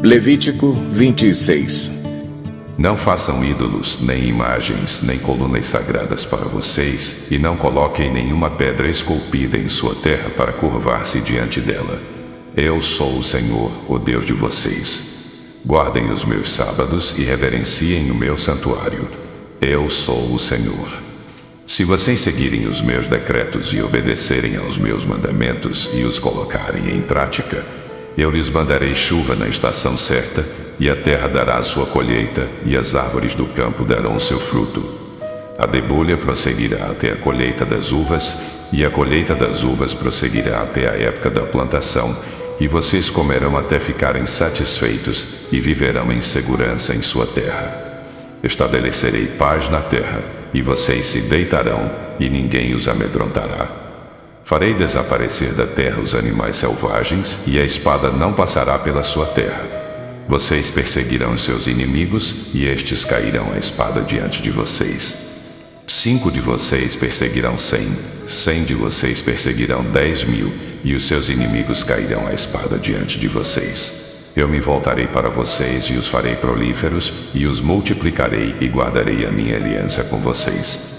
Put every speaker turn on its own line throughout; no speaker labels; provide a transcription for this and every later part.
Levítico 26.
Não façam ídolos, nem imagens, nem colunas sagradas para vocês, e não coloquem nenhuma pedra esculpida em sua terra para curvar-se diante dela. Eu sou o Senhor, o Deus de vocês. Guardem os meus sábados e reverenciem o meu santuário. Eu sou o Senhor. Se vocês seguirem os meus decretos e obedecerem aos meus mandamentos e os colocarem em prática, eu lhes mandarei chuva na estação certa, e a terra dará a sua colheita, e as árvores do campo darão o seu fruto. A debulha prosseguirá até a colheita das uvas, e a colheita das uvas prosseguirá até a época da plantação, e vocês comerão até ficarem satisfeitos, e viverão em segurança em sua terra. Estabelecerei paz na terra, e vocês se deitarão, e ninguém os amedrontará. Farei desaparecer da terra os animais selvagens, e a espada não passará pela sua terra. Vocês perseguirão seus inimigos, e estes cairão à espada diante de vocês. 5 de vocês perseguirão 100, 100 de vocês perseguirão 10.000, e os seus inimigos cairão à espada diante de vocês. Eu me voltarei para vocês e os farei prolíferos, e os multiplicarei e guardarei a minha aliança com vocês.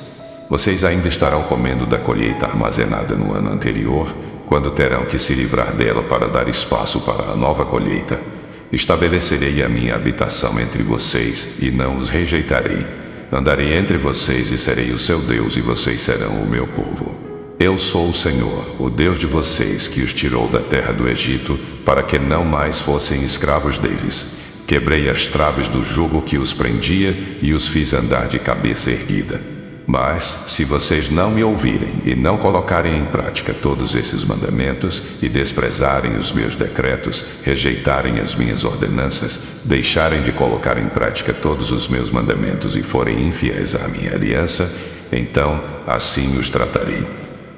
Vocês ainda estarão comendo da colheita armazenada no ano anterior, quando terão que se livrar dela para dar espaço para a nova colheita. Estabelecerei a minha habitação entre vocês, e não os rejeitarei. Andarei entre vocês e serei o seu Deus, e vocês serão o meu povo. Eu sou o Senhor, o Deus de vocês, que os tirou da terra do Egito, para que não mais fossem escravos deles. Quebrei as traves do jugo que os prendia, e os fiz andar de cabeça erguida. Mas, se vocês não me ouvirem e não colocarem em prática todos esses mandamentos, e desprezarem os meus decretos, rejeitarem as minhas ordenanças, deixarem de colocar em prática todos os meus mandamentos e forem infiéis à minha aliança, então assim os tratarei.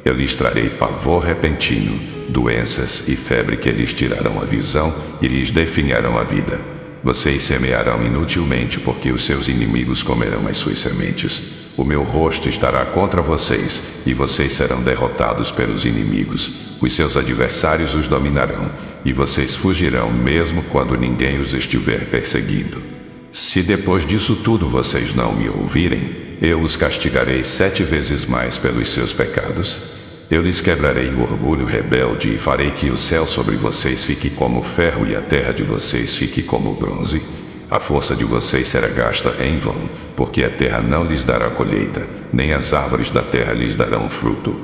Eu lhes trarei pavor repentino, doenças e febre que lhes tirarão a visão e lhes definharão a vida. Vocês semearão inutilmente, porque os seus inimigos comerão as suas sementes. O meu rosto estará contra vocês, e vocês serão derrotados pelos inimigos. Os seus adversários os dominarão, e vocês fugirão mesmo quando ninguém os estiver perseguindo. Se depois disso tudo vocês não me ouvirem, eu os castigarei 7 vezes mais pelos seus pecados. Eu lhes quebrarei o orgulho rebelde e farei que o céu sobre vocês fique como ferro e a terra de vocês fique como bronze. A força de vocês será gasta em vão, porque a terra não lhes dará colheita, nem as árvores da terra lhes darão fruto.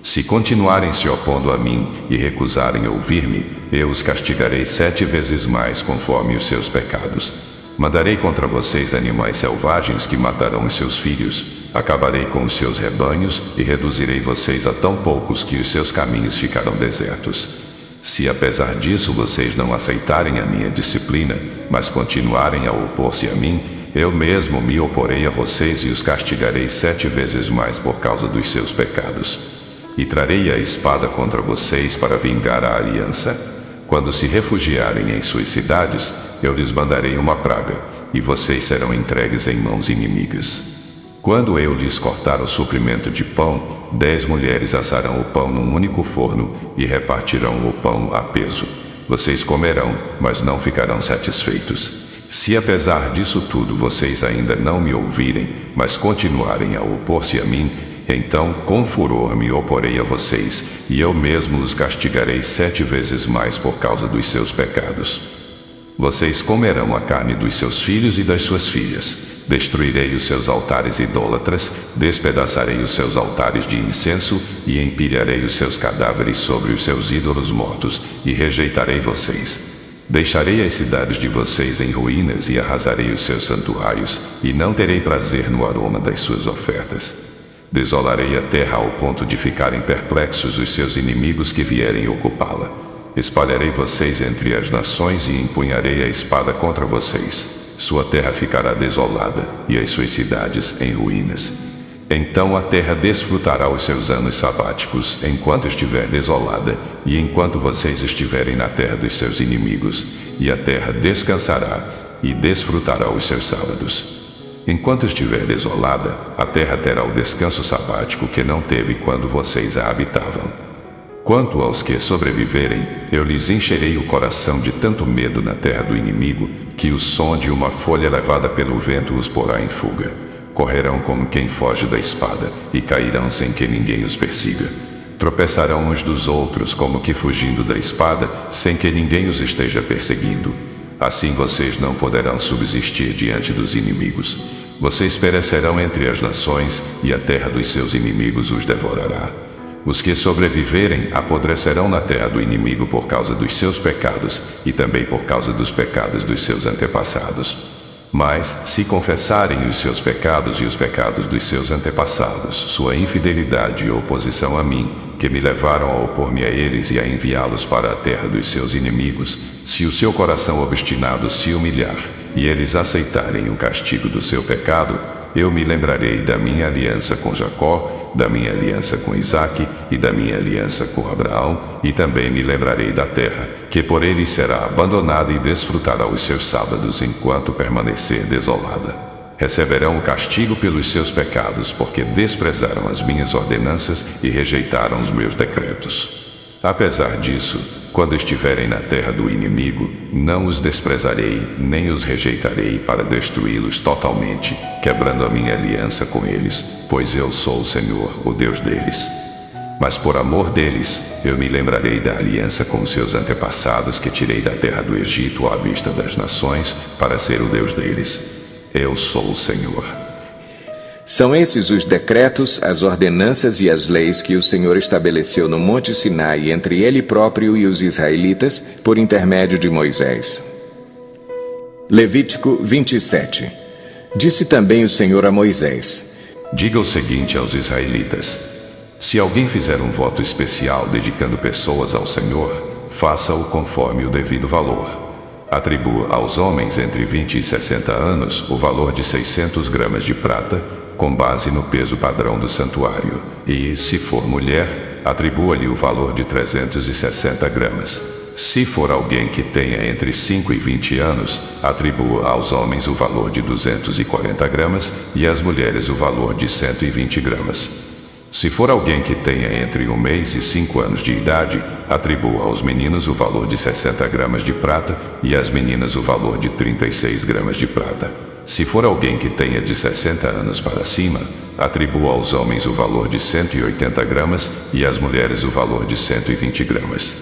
Se continuarem se opondo a mim e recusarem ouvir-me, eu os castigarei 7 vezes mais conforme os seus pecados. Mandarei contra vocês animais selvagens que matarão os seus filhos. Acabarei com os seus rebanhos e reduzirei vocês a tão poucos que os seus caminhos ficarão desertos. Se apesar disso vocês não aceitarem a minha disciplina, mas continuarem a opor-se a mim, eu mesmo me oporei a vocês e os castigarei 7 vezes mais por causa dos seus pecados. E trarei a espada contra vocês para vingar a aliança. Quando se refugiarem em suas cidades, eu lhes mandarei uma praga, e vocês serão entregues em mãos inimigas. Quando eu lhes cortar o suprimento de pão, 10 mulheres assarão o pão num único forno e repartirão o pão a peso. Vocês comerão, mas não ficarão satisfeitos. Se apesar disso tudo vocês ainda não me ouvirem, mas continuarem a opor-se a mim, então com furor me oporei a vocês, e eu mesmo os castigarei 7 vezes mais por causa dos seus pecados. Vocês comerão a carne dos seus filhos e das suas filhas. Destruirei os seus altares idólatras, despedaçarei os seus altares de incenso e empilharei os seus cadáveres sobre os seus ídolos mortos e rejeitarei vocês. Deixarei as cidades de vocês em ruínas e arrasarei os seus santuários e não terei prazer no aroma das suas ofertas. Desolarei a terra ao ponto de ficarem perplexos os seus inimigos que vierem ocupá-la. Espalharei vocês entre as nações e empunharei a espada contra vocês. Sua terra ficará desolada e as suas cidades em ruínas. Então a terra desfrutará os seus anos sabáticos enquanto estiver desolada e enquanto vocês estiverem na terra dos seus inimigos, e a terra descansará e desfrutará os seus sábados. Enquanto estiver desolada, a terra terá o descanso sabático que não teve quando vocês a habitavam. Quanto aos que sobreviverem, eu lhes encherei o coração de tanto medo na terra do inimigo, que o som de uma folha levada pelo vento os porá em fuga. Correrão como quem foge da espada, e cairão sem que ninguém os persiga. Tropeçarão uns dos outros como que fugindo da espada, sem que ninguém os esteja perseguindo. Assim vocês não poderão subsistir diante dos inimigos. Vocês perecerão entre as nações, e a terra dos seus inimigos os devorará. Os que sobreviverem apodrecerão na terra do inimigo por causa dos seus pecados, e também por causa dos pecados dos seus antepassados. Mas, se confessarem os seus pecados e os pecados dos seus antepassados, sua infidelidade e oposição a mim, que me levaram a opor-me a eles e a enviá-los para a terra dos seus inimigos, se o seu coração obstinado se humilhar, e eles aceitarem o castigo do seu pecado, eu me lembrarei da minha aliança com Jacó, da minha aliança com Isaque e da minha aliança com Abraão, e também me lembrarei da terra, que por eles será abandonada e desfrutará os seus sábados enquanto permanecer desolada. Receberão o castigo pelos seus pecados, porque desprezaram as minhas ordenanças e rejeitaram os meus decretos. Apesar disso, quando estiverem na terra do inimigo, não os desprezarei, nem os rejeitarei para destruí-los totalmente, quebrando a minha aliança com eles, pois eu sou o Senhor, o Deus deles. Mas por amor deles, eu me lembrarei da aliança com seus antepassados que tirei da terra do Egito à vista das nações, para ser o Deus deles. Eu sou o Senhor.
São esses os decretos, as ordenanças e as leis que o Senhor estabeleceu no Monte Sinai entre ele próprio e os israelitas, por intermédio de Moisés. Levítico 27. Disse também o Senhor a Moisés:
Diga o seguinte aos israelitas: se alguém fizer um voto especial dedicando pessoas ao Senhor, faça-o conforme o devido valor. Atribua aos homens entre 20 e 60 anos o valor de 600 gramas de prata, com base no peso padrão do santuário, e, se for mulher, atribua-lhe o valor de 360 gramas. Se for alguém que tenha entre 5 e 20 anos, atribua aos homens o valor de 240 gramas e às mulheres o valor de 120 gramas. Se for alguém que tenha entre 1 mês e 5 anos de idade, atribua aos meninos o valor de 60 gramas de prata e às meninas o valor de 36 gramas de prata. Se for alguém que tenha de 60 anos para cima, atribua aos homens o valor de 180 gramas e às mulheres o valor de 120 gramas.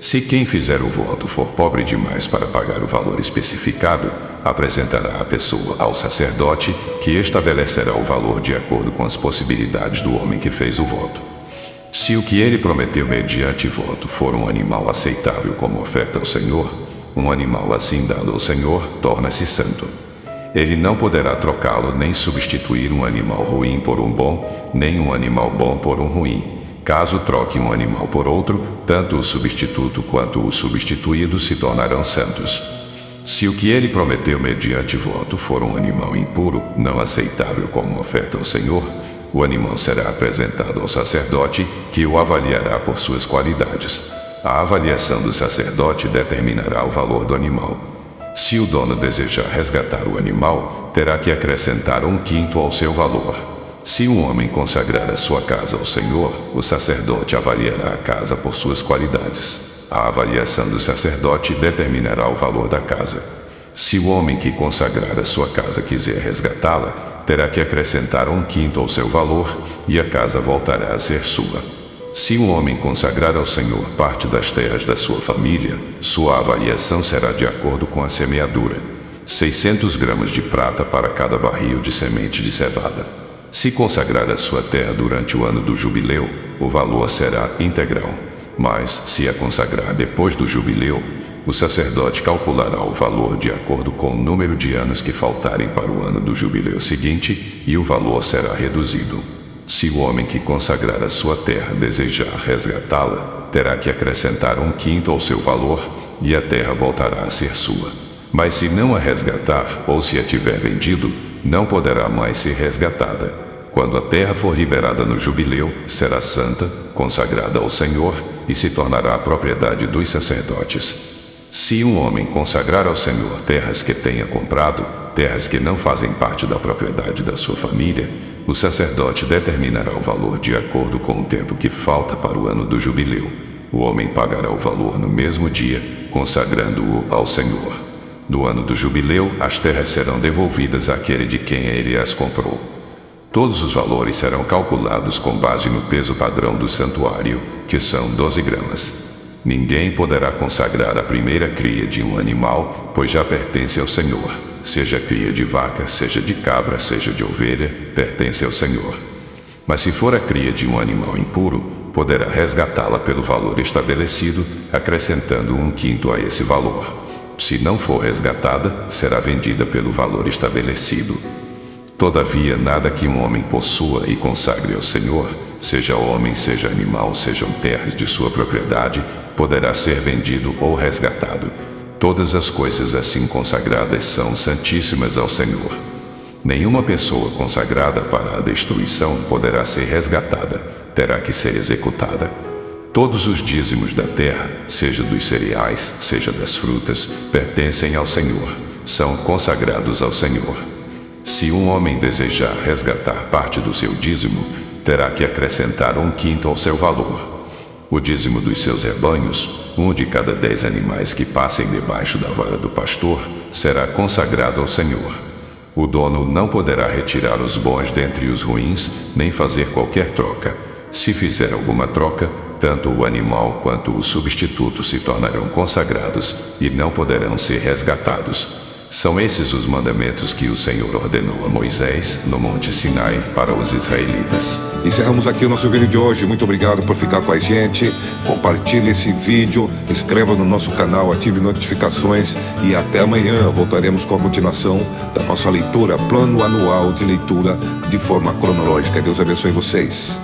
Se quem fizer o voto for pobre demais para pagar o valor especificado, apresentará a pessoa ao sacerdote, que estabelecerá o valor de acordo com as possibilidades do homem que fez o voto. Se o que ele prometeu mediante voto for um animal aceitável como oferta ao Senhor, um animal assim dado ao Senhor torna-se santo. Ele não poderá trocá-lo nem substituir um animal ruim por um bom, nem um animal bom por um ruim. Caso troque um animal por outro, tanto o substituto quanto o substituído se tornarão santos. Se o que ele prometeu mediante voto for um animal impuro, não aceitável como oferta ao Senhor, o animal será apresentado ao sacerdote, que o avaliará por suas qualidades. A avaliação do sacerdote determinará o valor do animal. Se o dono desejar resgatar o animal, terá que acrescentar 1/5 ao seu valor. Se um homem consagrar a sua casa ao Senhor, o sacerdote avaliará a casa por suas qualidades. A avaliação do sacerdote determinará o valor da casa. Se o homem que consagrar a sua casa quiser resgatá-la, terá que acrescentar 1/5 ao seu valor, e a casa voltará a ser sua. Se um homem consagrar ao Senhor parte das terras da sua família, sua avaliação será de acordo com a semeadura. 600 gramas de prata para cada barril de semente de cevada. Se consagrar a sua terra durante o ano do jubileu, o valor será integral. Mas, se a consagrar depois do jubileu, o sacerdote calculará o valor de acordo com o número de anos que faltarem para o ano do jubileu seguinte, e o valor será reduzido. Se o homem que consagrar a sua terra desejar resgatá-la, terá que acrescentar 1/5 ao seu valor, e a terra voltará a ser sua. Mas se não a resgatar, ou se a tiver vendido, não poderá mais ser resgatada. Quando a terra for liberada no jubileu, será santa, consagrada ao Senhor, e se tornará propriedade dos sacerdotes. Se um homem consagrar ao Senhor terras que tenha comprado, terras que não fazem parte da propriedade da sua família, o sacerdote determinará o valor de acordo com o tempo que falta para o ano do jubileu. O homem pagará o valor no mesmo dia, consagrando-o ao Senhor. No ano do jubileu, as terras serão devolvidas àquele de quem ele as comprou. Todos os valores serão calculados com base no peso padrão do santuário, que são 12 gramas. Ninguém poderá consagrar a primeira cria de um animal, pois já pertence ao Senhor. Seja cria de vaca, seja de cabra, seja de ovelha, pertence ao Senhor. Mas se for a cria de um animal impuro, poderá resgatá-la pelo valor estabelecido, acrescentando 1/5 a esse valor. Se não for resgatada, será vendida pelo valor estabelecido. Todavia, nada que um homem possua e consagre ao Senhor, seja homem, seja animal, sejam terras de sua propriedade, poderá ser vendido ou resgatado. Todas as coisas assim consagradas são santíssimas ao Senhor. Nenhuma pessoa consagrada para a destruição poderá ser resgatada, terá que ser executada. Todos os dízimos da terra, seja dos cereais, seja das frutas, pertencem ao Senhor, são consagrados ao Senhor. Se um homem desejar resgatar parte do seu dízimo, terá que acrescentar 1/5 ao seu valor. O dízimo dos seus rebanhos, 1 de cada 10 animais que passem debaixo da vara do pastor, será consagrado ao Senhor. O dono não poderá retirar os bons dentre os ruins, nem fazer qualquer troca. Se fizer alguma troca, tanto o animal quanto o substituto se tornarão consagrados e não poderão ser resgatados. São esses os mandamentos que o Senhor ordenou a Moisés no Monte Sinai para os israelitas.
Encerramos aqui o nosso vídeo de hoje. Muito obrigado por ficar com a gente. Compartilhe esse vídeo, inscreva no nosso canal, ative notificações e até amanhã voltaremos com a continuação da nossa leitura, plano anual de leitura de forma cronológica. Deus abençoe vocês.